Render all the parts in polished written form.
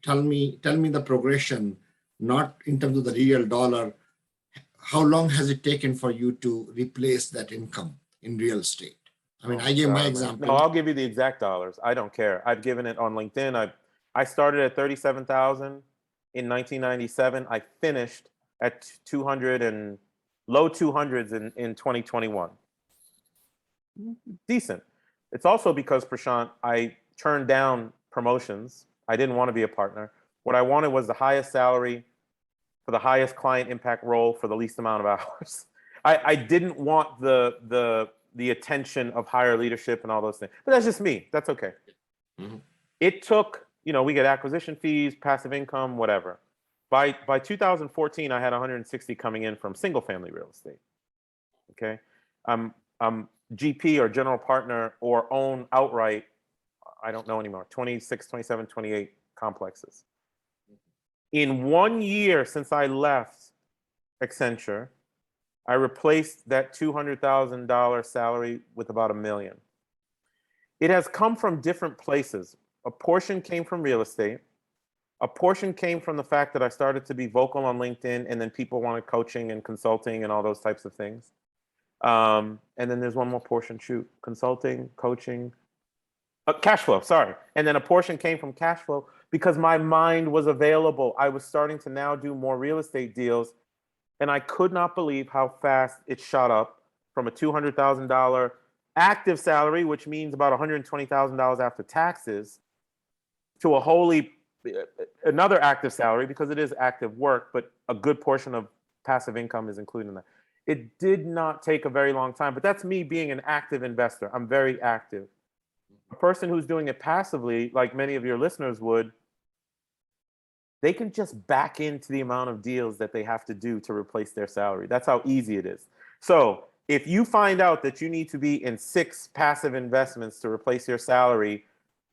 tell me the progression, not in terms of the real dollar. How long has it taken for you to replace that income in real estate? I mean, I gave my example. No, I'll give you the exact dollars. I don't care. I've given it on LinkedIn. I started at 37,000 in 1997. I finished at 200 and low 200s in 2021. Decent. It's also because, Prashant, I turned down promotions. I didn't want to be a partner. What I wanted was the highest salary for the highest client impact role for the least amount of hours. I didn't want the attention of higher leadership and all those things. But that's just me. That's okay. Mm-hmm. It took, we get acquisition fees, passive income, whatever. By 2014, I had 160 coming in from single family real estate. Okay. I'm GP or general partner or own outright, I don't know anymore, 26, 27, 28 complexes. In 1 year since I left Accenture, I replaced that $200,000 salary with about $1 million. It has come from different places. A portion came from real estate. A portion came from the fact that I started to be vocal on LinkedIn, and then people wanted coaching and consulting and all those types of things. And then there's one more portion, consulting, coaching, cash flow, sorry. And then a portion came from cash flow because my mind was available. I was starting to now do more real estate deals, and I could not believe how fast it shot up from a $200,000 active salary, which means about $120,000 after taxes, to another active salary, because it is active work, but a good portion of passive income is included in that. It did not take a very long time, but that's me being an active investor. I'm very active. A person who's doing it passively, like many of your listeners would, they can just back into the amount of deals that they have to do to replace their salary. That's how easy it is. So if you find out that you need to be in 6 passive investments to replace your salary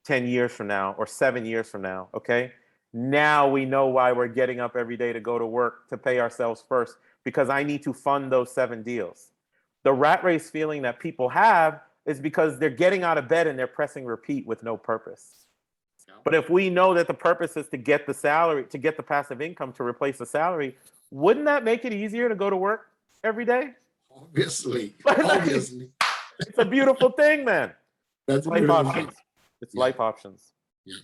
10 years from now or 7 years from now, okay? Now we know why we're getting up every day to go to work to pay ourselves first, because I need to fund those 7 deals. The rat race feeling that people have is because they're getting out of bed and they're pressing repeat with no purpose. But if we know that the purpose is to get the salary, to get the passive income to replace the salary, wouldn't that make it easier to go to work every day? Obviously. It's a beautiful thing, man. That's life options. It's life options. Yeah.